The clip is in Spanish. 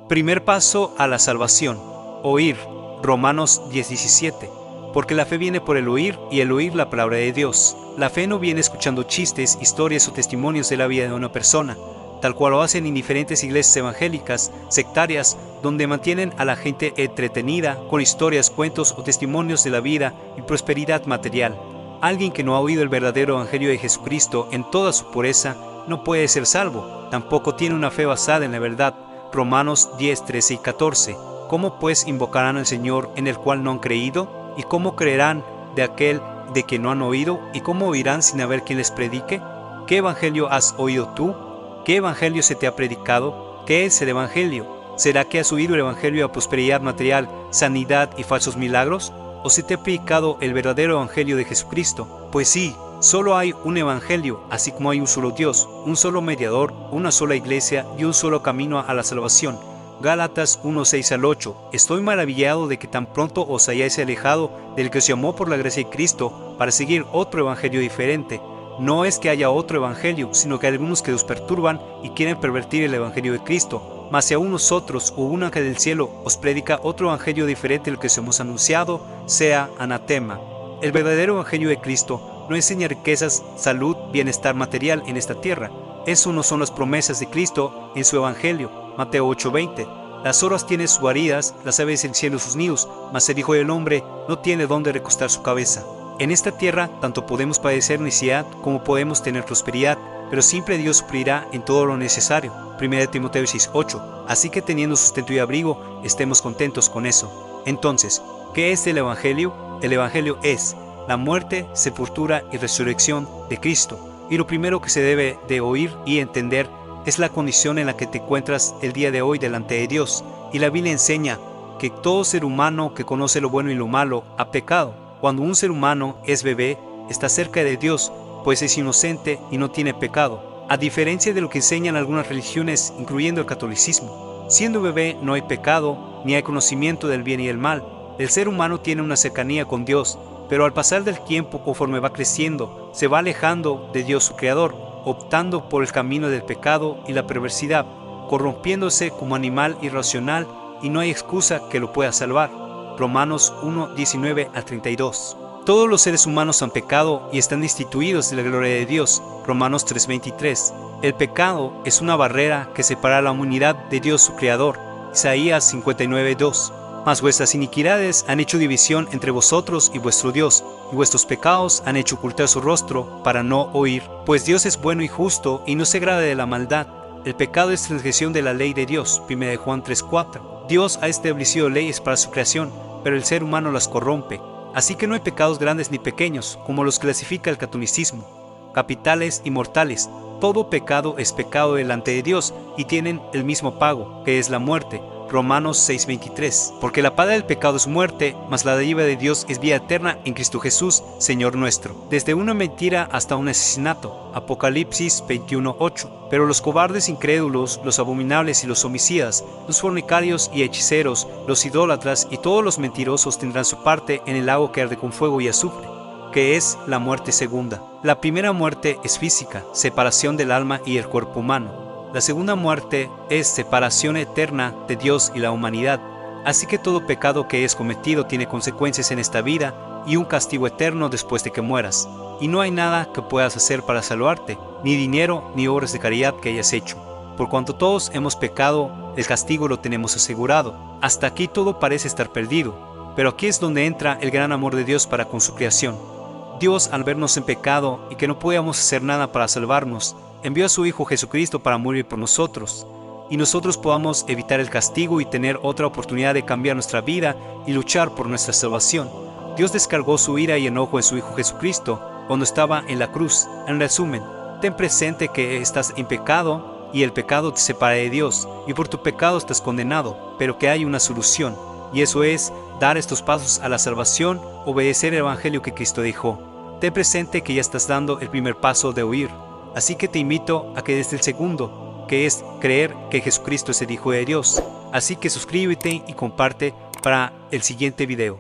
Primer paso a la salvación. Oír. Romanos 10:17. Porque la fe viene por el oír y el oír la palabra de Dios. La fe no viene escuchando chistes, historias o testimonios de la vida de una persona, tal cual lo hacen en diferentes iglesias evangélicas, sectarias, donde mantienen a la gente entretenida con historias, cuentos o testimonios de la vida y prosperidad material. Alguien que no ha oído el verdadero evangelio de Jesucristo en toda su pureza no puede ser salvo. Tampoco tiene una fe basada en la verdad. Romanos 10:13 y 14. ¿Cómo pues invocarán al Señor en el cual no han creído? ¿Y cómo creerán de aquel de que no han oído? ¿Y cómo oirán sin haber quien les predique? ¿Qué evangelio has oído tú? ¿Qué evangelio se te ha predicado? ¿Qué es el evangelio? ¿Será que has oído el evangelio de prosperidad material, sanidad y falsos milagros? ¿O se te ha predicado el verdadero evangelio de Jesucristo? Pues sí, solo hay un evangelio, así como hay un solo Dios, un solo mediador, una sola iglesia y un solo camino a la salvación. Gálatas 1:6 al 8. Estoy maravillado de que tan pronto os hayáis alejado del que os llamó por la gracia de Cristo para seguir otro evangelio diferente. No es que haya otro evangelio, sino que hay algunos que os perturban y quieren pervertir el evangelio de Cristo. Mas si aún nosotros o un ángel del cielo os predica otro evangelio diferente al que os hemos anunciado, sea anatema. El verdadero evangelio de Cristo no enseña riquezas, salud, bienestar material en esta tierra. Eso no son las promesas de Cristo en su evangelio. Mateo 8:20. Las zorras tienen sus guaridas, las aves del cielo sus nidos, mas el Hijo del Hombre no tiene dónde recostar su cabeza. En esta tierra tanto podemos padecer necesidad como podemos tener prosperidad, pero siempre Dios suplirá en todo lo necesario. 1 Timoteo 6:8. Así que teniendo sustento y abrigo, estemos contentos con eso. Entonces, ¿qué es el Evangelio? El Evangelio es la muerte, sepultura y resurrección de Cristo. Y lo primero que se debe de oír y entender es la condición en la que te encuentras el día de hoy delante de Dios. Y la Biblia enseña que todo ser humano que conoce lo bueno y lo malo ha pecado. Cuando un ser humano es bebé, está cerca de Dios, pues es inocente y no tiene pecado. A diferencia de lo que enseñan algunas religiones, incluyendo el catolicismo. Siendo bebé no hay pecado, ni hay conocimiento del bien y el mal. El ser humano tiene una cercanía con Dios, pero al pasar del tiempo, conforme va creciendo, se va alejando de Dios su Creador, optando por el camino del pecado y la perversidad, corrompiéndose como animal irracional y no hay excusa que lo pueda salvar. Romanos 1:19 al 32. Todos los seres humanos han pecado y están destituidos de la gloria de Dios. Romanos 3:23. El pecado es una barrera que separa a la humanidad de Dios su Creador. Isaías 59:2. Mas vuestras iniquidades han hecho división entre vosotros y vuestro Dios, y vuestros pecados han hecho ocultar su rostro para no oír. Pues Dios es bueno y justo y no se agrada de la maldad. El pecado es transgresión de la ley de Dios. 1 Juan 3:4. Dios ha establecido leyes para su creación, pero el ser humano las corrompe. Así que no hay pecados grandes ni pequeños, como los clasifica el catolicismo, capitales y mortales. Todo pecado es pecado delante de Dios y tienen el mismo pago, que es la muerte. Romanos 6:23. Porque la paga del pecado es muerte, mas la dádiva de Dios es vida eterna en Cristo Jesús, Señor nuestro. Desde una mentira hasta un asesinato. Apocalipsis 21:8. Pero los cobardes incrédulos, los abominables y los homicidas, los fornicarios y hechiceros, los idólatras y todos los mentirosos tendrán su parte en el lago que arde con fuego y azufre, que es la muerte segunda. La primera muerte es física, separación del alma y el cuerpo humano. La segunda muerte es separación eterna de Dios y la humanidad. Así que todo pecado que es cometido tiene consecuencias en esta vida y un castigo eterno después de que mueras. Y no hay nada que puedas hacer para salvarte, ni dinero ni obras de caridad que hayas hecho. Por cuanto todos hemos pecado, el castigo lo tenemos asegurado. Hasta aquí todo parece estar perdido, pero aquí es donde entra el gran amor de Dios para con su creación. Dios, al vernos en pecado y que no podíamos hacer nada para salvarnos, envió a su Hijo Jesucristo para morir por nosotros, y nosotros podamos evitar el castigo y tener otra oportunidad de cambiar nuestra vida y luchar por nuestra salvación. Dios descargó su ira y enojo en su Hijo Jesucristo cuando estaba en la cruz. En resumen, ten presente que estás en pecado y el pecado te separa de Dios, y por tu pecado estás condenado, pero que hay una solución, y eso es dar estos pasos a la salvación, obedecer el evangelio que Cristo dejó. Ten presente que ya estás dando el primer paso de oír. Así que te invito a que des el segundo, que es creer que Jesucristo es el Hijo de Dios. Así que suscríbete y comparte para el siguiente video.